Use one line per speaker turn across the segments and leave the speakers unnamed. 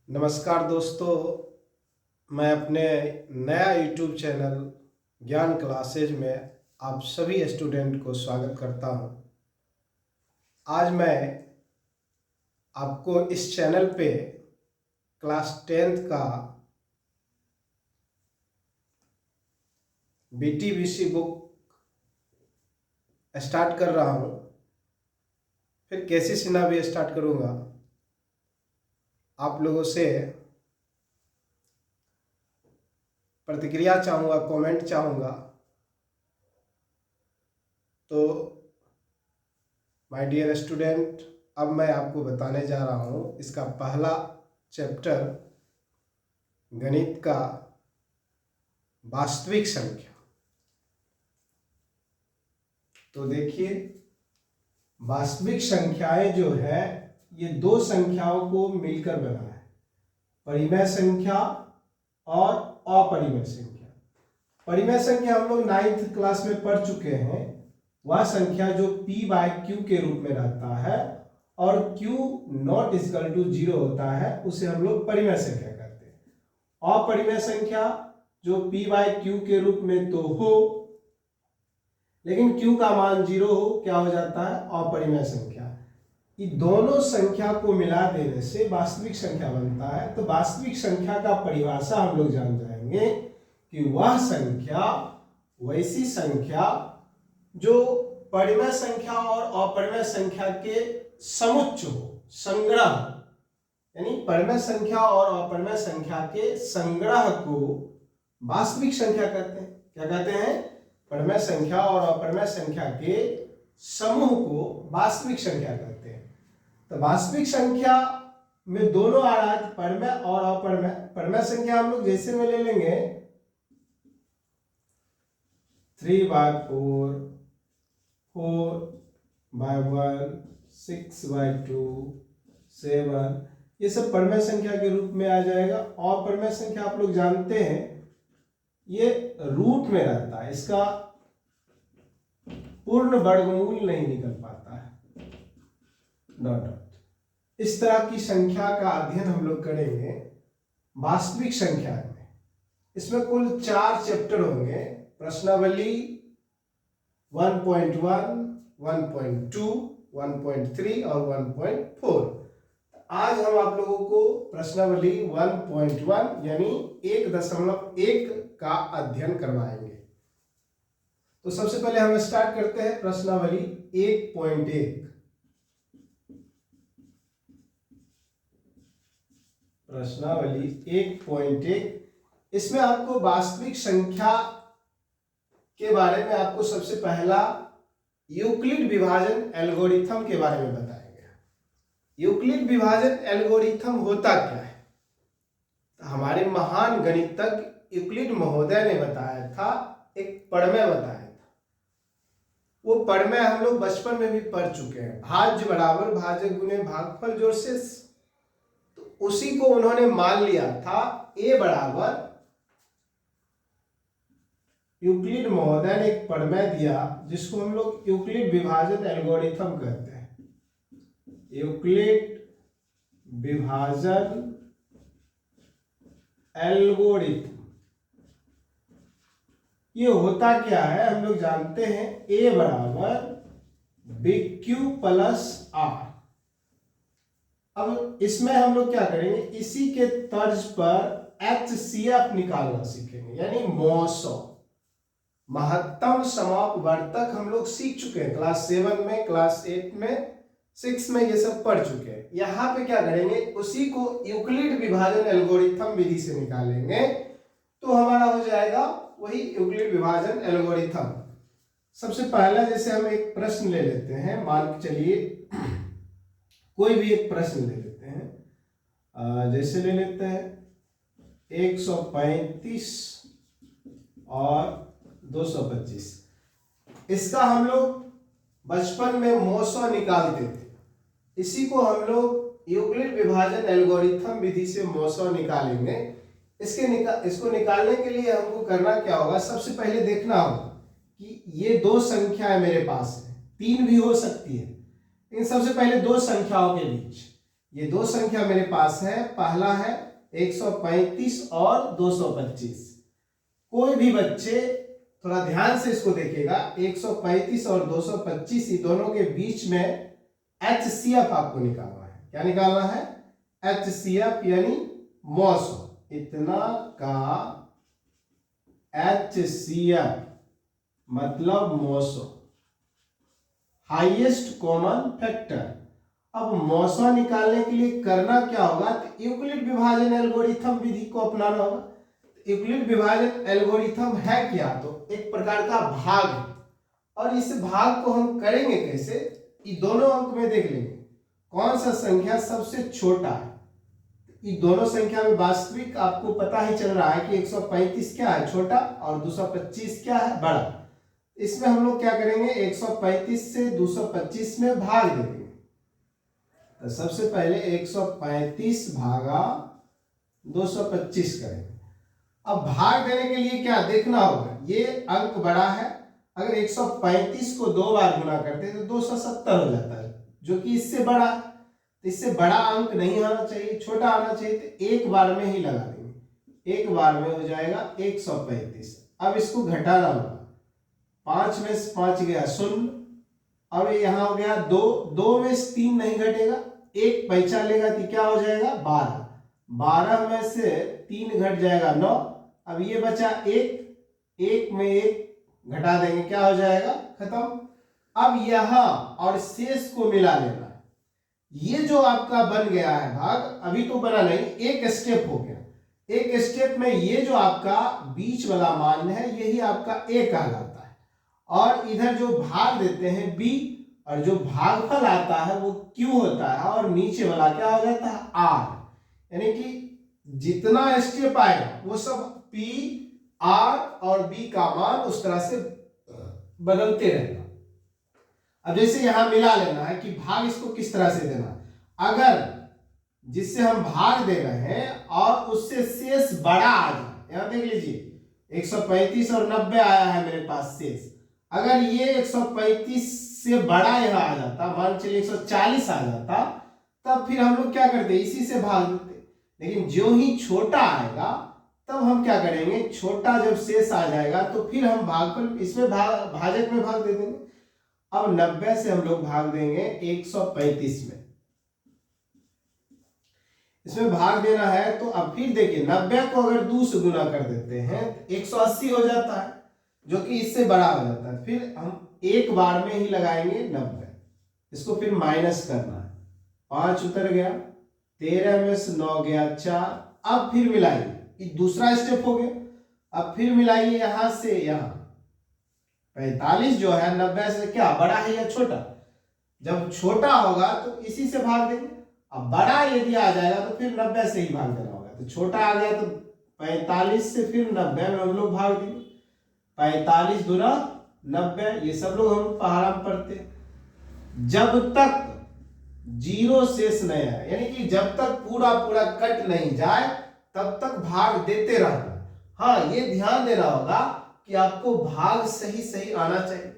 नमस्कार दोस्तों, मैं अपने नया यूट्यूब चैनल ज्ञान क्लासेज में आप सभी स्टूडेंट को स्वागत करता हूं। आज मैं आपको इस चैनल पे क्लास 10th का BTBC बुक स्टार्ट कर रहा हूं, फिर कैसी सिन्हा भी स्टार्ट करूंगा। आप लोगों से प्रतिक्रिया चाहूँगा, कमेंट चाहूँगा। तो माय डियर स्टूडेंट, अब मैं आपको बताने जा रहा हूँ इसका पहला चैप्टर गणित का वास्तविक संख्या। तो देखिए, वास्तविक संख्याएं जो है ये दो संख्याओं को मिलकर बना है, परिमेय संख्या और अपरिमेय संख्या। परिमेय संख्या हम लोग 9th क्लास में पढ़ चुके हैं। वह संख्या जो p/q के रूप में रहता है और q नॉट इक्वल टू 0 होता है, उसे हम लोग परिमेय संख्या कहते हैं। अपरिमेय संख्या जो p/q के रूप में तो हो, लेकिन q का मान 0 हो, क्या हो जाता है? अपरिमेय संख्या। ये दोनों संख्या को मिला देने से वास्तविक संख्या बनता है। तो वास्तविक संख्या का परिभाषा हम लोग जान जाएंगे कि वह संख्या वैसी संख्या जो परिमेय संख्या और अपरिमेय संख्या के समुच्चय हो, संग्रह, यानी परिमेय संख्या और अपरिमेय संख्या के संग्रह को वास्तविक संख्या कहते हैं। क्या कहते हैं? परिमेय संख्या और अपरिमेय संख्या के समूह को वास्तविक संख्या कहते हैं। तो वास्तविक संख्या में दोनों आ रहा है, परिमेय और अपरिमेय। परिमेय संख्या हम लोग जैसे में ले लेंगे 3/4, 4/1, 6/2, 7, ये सब परिमेय संख्या के रूप में आ जाएगा। अपरिमेय संख्या आप लोग जानते हैं ये रूट में रहता है, इसका पूर्ण वर्गमूल नहीं निकल पाता है। इस तरह की संख्या का अध्ययन हम लोग करेंगे वास्तविक संख्या में। इसमें कुल 4 चैप्टर होंगे, प्रश्नावली 1.1, 1.2, 1.3 और 1.4। आज हम आप लोगों को प्रश्नावली 1.1 यानी 1.1 का अध्ययन करवाएंगे। तो सबसे पहले हम स्टार्ट करते हैं प्रश्नावली 1.1। प्रश्नावली 1.1, इसमें आपको वास्तविक संख्या के बारे में आपको सबसे पहला यूक्लिड विभाजन एल्गोरिथम के बारे में बताया गया। यूक्लिड विभाजन एल्गोरिथम होता क्या है? तो हमारे महान गणितज्ञ यूक्लिड महोदय ने बताया था, एक प्रमेय बताया था। वो प्रमेय हम लोग बचपन में भी पढ़ चुके हैं, भाज्य बराबर भाजक गुणे भागफल जोड़ शेष। तो उसी को उन्होंने मान लिया था। a बराबर, यूक्लिड महोदय ने एक प्रमेय दिया जिसको हम लोग यूक्लिड विभाजन एल्गोरिथम कहते हैं। यूक्लिड विभाजन एल्गोरिथम ये होता क्या है? हम लोग जानते हैं a बराबर BQ प्लस R। अब इसमें हम लोग क्या करेंगे, इसी के तर्ज पर HCF निकालना सीखेंगे, यानी मौसो, महत्तम समापवर्तक हम लोग सीख चुके हैं क्लास 7 में, क्लास 8 में, 6 में, ये सब पढ़ चुके हैं। यहाँ पे क्या करेंगे, उसी को यूक्लिड विभाजन एल्गोरिथम विधि से निकालेंगे तो हमारा हो जाएगा वही यूक्लिड विभाजन एल्गोरिथम। सबसे पहला जैसे हम एक प्रश्न ले लेते हैं, मान के चलिए कोई भी एक प्रश्न ले लेते हैं, जैसे ले लेते हैं 135 और 225। इसका हम लोग बचपन में मौसो निकालते थे, इसी को हम लोग यूक्लिड विभाजन एल्गोरिथम विधि से मौसो निकालेंगे। इसको निकालने के लिए हमको करना क्या होगा, सबसे पहले देखना होगा कि ये दो संख्याएं मेरे पास है, 3 भी हो सकती है, इन सबसे पहले दो संख्याओं के बीच ये दो संख्या मेरे पास है, पहला है 135 और 225। कोई भी बच्चे थोड़ा ध्यान से इसको देखिएगा, 135 और 225 ये दोनों के बीच में HCF आपको निकालना है। क्या निकालना है? HCF यानी मौसम, इतना का HCF मतलब मौसम, हाईएस्ट कॉमन फैक्टर। अब मौसा निकालने के लिए करना क्या होगा? तो यूक्लिड विभाजन एल्गोरिथम विधि को अपनाना होगा। यूक्लिड विभाजन एल्गोरिथम है क्या? तो एक प्रकार का भाग है, और इस भाग को हम करेंगे कैसे? ये दोनों अंक में देख लेंगे कौन सा संख्या सबसे छोटा है। ये दोनों संख्या में वास्तविक आपको पता ही चल रहा है कि 135 क्या है? छोटा, और 225 क्या है? बड़ा। इसमें हम लोग क्या करेंगे? 135 से 225 में भाग दे देंगे। तो सबसे पहले 135 भागा 225 करेंगे। अब भाग देने के लिए क्या देखना होगा? ये अंक बड़ा है, अगर 135 को 2 बार गुना करते हैं तो 270 हो जाता है, जो कि इससे बड़ा है। तो इससे बड़ा अंक नहीं आना चाहिए, छोटा आना चाहिए, तो एक बार में ही लगा देंगे। एक बार में हो जाएगा 135। अब इसको घटाना होगा, 5 में से 5 गया 0, अब यहाँ हो गया 2, 2 में से 3 नहीं घटेगा, एक पैसा लेगा तो क्या हो जाएगा? 12, 12 में से 3 घट जाएगा 9, अब ये बचा 1, 1 में 1 घटा देंगे, क्या हो जाएगा? खत्म। अब यहां और शेष को मिला लेना है। ये जो आपका बन गया है भाग, अभी तो बना नहीं, एक स्टेप हो गया। एक स्टेप में ये जो आपका बीच वाला मान है यही आपका ए कहलाता है, और इधर जो भाग देते हैं बी, और जो भागफल आता है वो क्यू होता है, और नीचे वाला क्या हो जाता है? आर। यानी कि जितना स्टेप आएगा वो सब पी, आर और बी का मान उस तरह से बदलते रहेगा। अब जैसे यहां मिला लेना है कि भाग इसको किस तरह से देना है। अगर जिससे हम भाग दे रहे हैं और उससे शेष बड़ा आ जाए, यहां देख लीजिए 135 और 90 आया है मेरे पास शेष, अगर ये 135 से बड़ा यहां आ जाता, मान चलिए 140 आ जाता, तब फिर हम लोग क्या करते? इसी से भाग देते। लेकिन जो ही छोटा आएगा तब हम क्या करेंगे? छोटा जब शेष आ जाएगा तो फिर हम भागफल इसमें भाजक में भाग दे देंगे। अब 90 से हम लोग भाग देंगे 135 में, इसमें भाग देना है। तो अब फिर देखिए 90 को अगर 2 से गुना कर देते हैं 180 हो जाता है, जो कि इससे बड़ा हो जाता है। फिर हम एक बार में ही लगाएंगे 90, इसको फिर माइनस करना है, 5 उतर गया, 13 में से 9 गया 4। अब फिर मिलाइए, ये दूसरा स्टेप हो गया। अब फिर मिलाइए यहां से यहां, 45 जो है 90 से क्या बड़ा है या छोटा? जब छोटा होगा तो इसी से भाग देंगे। अब बड़ा यदि आ जाएगा तो फिर 90 से ही भाग देना होगा। तो छोटा आ गया तो 45 से फिर 90 में हम लोग भाग देंगे, 45 दूना 90, ये सब लोग हम पहाड़ा में पढ़ते हैं। जब तक 0 शेष नहीं आए, यानी कि जब तक पूरा पूरा कट नहीं जाए तब तक भाग देते रहना। हाँ, ये ध्यान देना होगा कि आपको भाग सही सही आना चाहिए।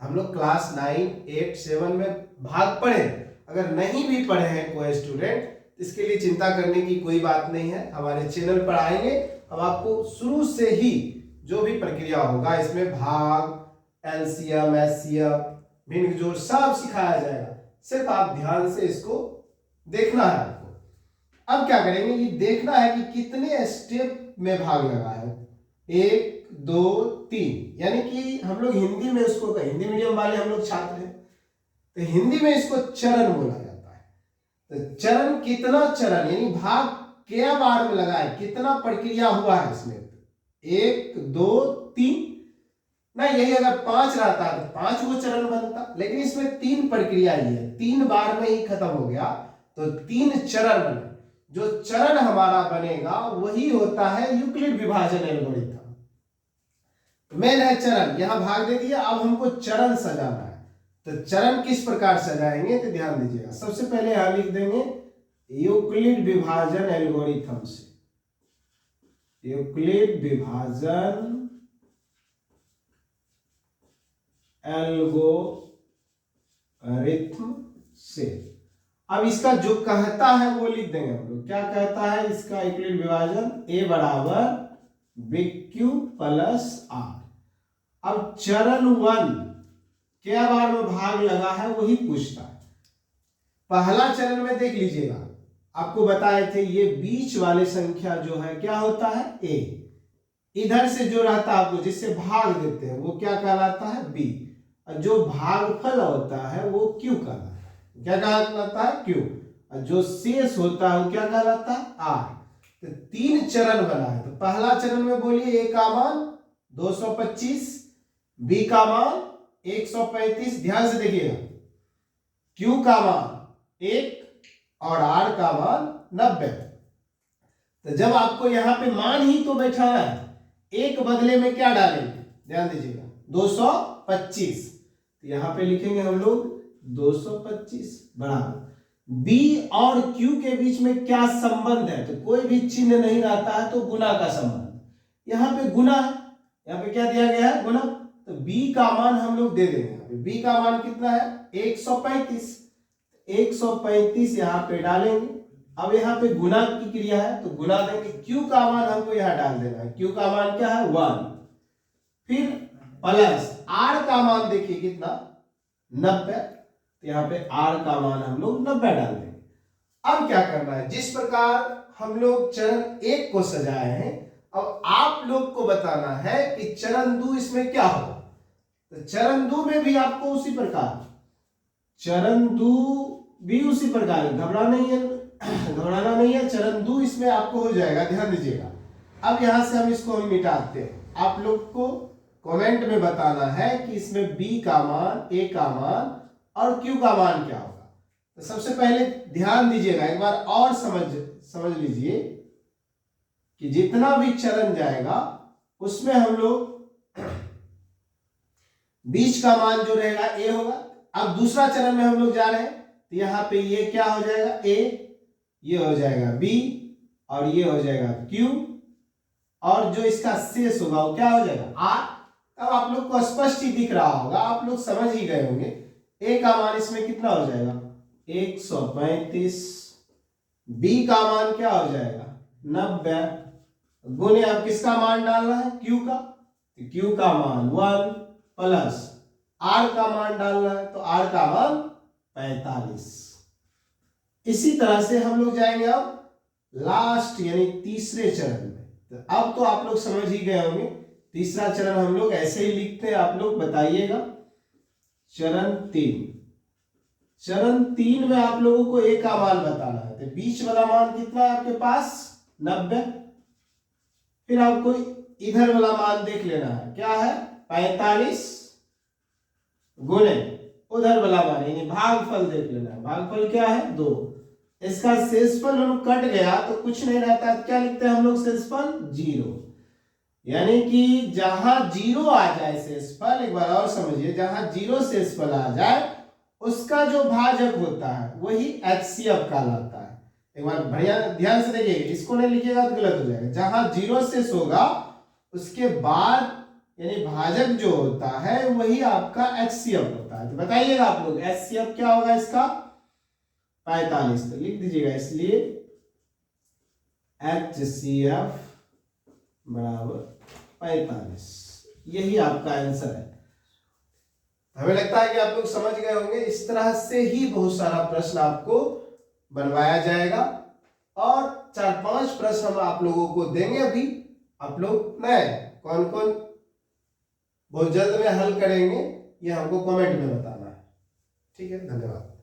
हम लोग क्लास 9, 8, 7 में भाग पढ़े, अगर नहीं भी पढ़े हैं कोई स्टूडेंट, इसके लिए चिंता करने की कोई बात नहीं है, हमारे चैनल पर आएंगे, अब आपको शुरू से ही जो भी प्रक्रिया होगा इसमें भाग, एलसीएम, एचसीएफ, भिन्न जोड़ सब सिखाया जाएगा। सिर्फ आप ध्यान से इसको देखना है आपको। अब क्या करेंगे? ये देखना है कि कितने स्टेप में भाग लगा है, 1, 2, 3, यानी कि हम लोग हिंदी में इसको, हिंदी मीडियम वाले हम लोग छात्र हैं तो हिंदी में इसको चरण बोला जाता है। तो चरण, कितना चरण यानी भाग क्या बार में लगा है, कितना प्रक्रिया हुआ है इसमें? 1, 2, 3 ना, यही अगर 5 रहता तो 5 वो चरण बनता, लेकिन इसमें 3 प्रक्रिया ही है, 3 बार में ही खत्म हो गया, तो 3 चरण बने। जो चरण हमारा बनेगा वही होता है यूक्लिड विभाजन एल्गोरिथम। मेन है चरण, यहां भाग दे दिया, अब हमको चरण सजाना है। तो चरण किस प्रकार सजाएंगे तो ध्यान दीजिएगा। सबसे पहले यहां लिख देंगे यूक्लिड विभाजन एल्गोरिथम से, यूक्लिड विभाजन एल्गोरिथम से। अब इसका जो कहता है वो लिख देंगे हम लोग। क्या कहता है इसका यूक्लिड विभाजन? ए बराबर BQ प्लस आर। अब चरण 1 क्या बार में भाग लगा है वही पूछता है। पहला चरण में देख लीजिएगा, आपको बताए थे ये बीच वाले संख्या जो है क्या होता है? ए। इधर से जो रहता है आपको जिससे भाग देते हैं वो क्या कहलाता है? बी। और जो भागफल होता है वो क्यू कहलाता है। क्या कहलाता है? क्यू। और जो शेष होता है वो क्या कहलाता है? आर। तो 3 चरण बना है। तो पहला चरण में बोलिए ए का मान 225, बी का मान 135, ध्यान से देखिएगा, क्यू का मान 1 और आर का मान 90। तो जब आपको यहां पे मान ही तो बैठाना है, एक बदले में क्या डालेंगे? ध्यान दीजिएगा 225, तो यहां पे लिखेंगे हम लोग 225 बराबर बी और क्यू के बीच में क्या संबंध है? तो कोई भी चिन्ह नहीं रहता है तो गुना का संबंध, यहां पे गुना है, यहां पे क्या दिया गया है? गुना। तो b का मान हम लोग दे देंगे। b का मान कितना है? 135। 135 यहां पे डालेंगे। अब यहां पे गुना की क्रिया है तो गुना देंगे। q का मान हमको यहां डाल देना है। q का मान क्या है? 1। फिर प्लस r का मान देखिए कितना? 90। तो यहां पे r का मान हम लोग 90 डाल देंगे। अब क्या करना है? जिस प्रकार हम लोग चरण 1 को सजाए हैं, अब आप लोग को बताना है कि चरण 2 इसमें क्या होगा। तो चरण 2 में भी आपको उसी प्रकार, चरण 2 भी उसी प्रकार, घबराना नहीं है। चरण 2 इसमें आपको हो जाएगा, ध्यान दीजिएगा। अब यहां से हम इसको मिटाते हैं। आप लोग को कमेंट में बताना है कि इसमें b का मान, a का मान और q का मान क्या होगा। तो सबसे पहले ध्यान दीजिएगा, एक बार और समझ लीजिए कि जितना भी चरण जाएगा उसमें हम लोग बीच का मान जो रहेगा a होगा। अब दूसरा चरण में हम लोग जा रहे हैं तो यहाँ पे ये क्या हो जाएगा? a, ये हो जाएगा b और ये हो जाएगा q, और जो इसका शेष होगा वो क्या हो जाएगा? r। अब आप लोग को स्पष्ट ही दिख रहा होगा, आप लोग समझ ही गए होंगे। a का मान इसमें कितना हो जाएगा? 135। b का मान क्या हो जाएगा? 90। गुने अब किसका मान डालना है? q का। तो q का मान 1 प्लस r का मान डालना है, तो r का मान 45। इसी तरह से हम लोग जाएंगे अब लास्ट यानी तीसरे चरण में। तो अब तो आप लोग समझ ही गए होंगे, तीसरा चरण हम लोग ऐसे ही लिखते हैं, आप लोग बताइएगा। चरण 3, चरण 3 में आप लोगों को a का मान बताना है। तो बीच वाला मान कितना है आपके पास? 90। फिर आपको इधर वाला मान देख लेना है, क्या है? 45 गुने उधर वाला मान यानी भागफल देख लेना है। भागफल क्या है? 2। इसका शेषफल हम कट गया तो कुछ नहीं रहता है, क्या लिखते हैं हम लोग? शेषफल 0। यानी कि जहां 0 आ जाए शेषफल, एक बार और समझिए, जहां 0 शेषफल आ जाए उसका जो भाजक होता है वही HCF कहलाता है। एक बार बढ़िया ध्यान से देखिए, इसको नहीं लिखिएगा तो गलत हो जाएगा। जहां 0 शेष होगा उसके बाद यानी भाजक जो होता है वही आपका HCF होता है। तो बताइएगा आप लोग HCF क्या होगा इसका? 45। तो लिख दीजिएगा, इसलिए HCF बराबर 45। यही आपका आंसर है। हमें लगता है कि आप लोग समझ गए होंगे। इस तरह से ही बहुत सारा प्रश्न आपको बनवाया जाएगा और 4-5 प्रश्न हम आप लोगों को देंगे। अभी आप लोग नए कौन कौन बहुत जल्द में हल करेंगे ये हमको कमेंट में बताना है। ठीक है, धन्यवाद।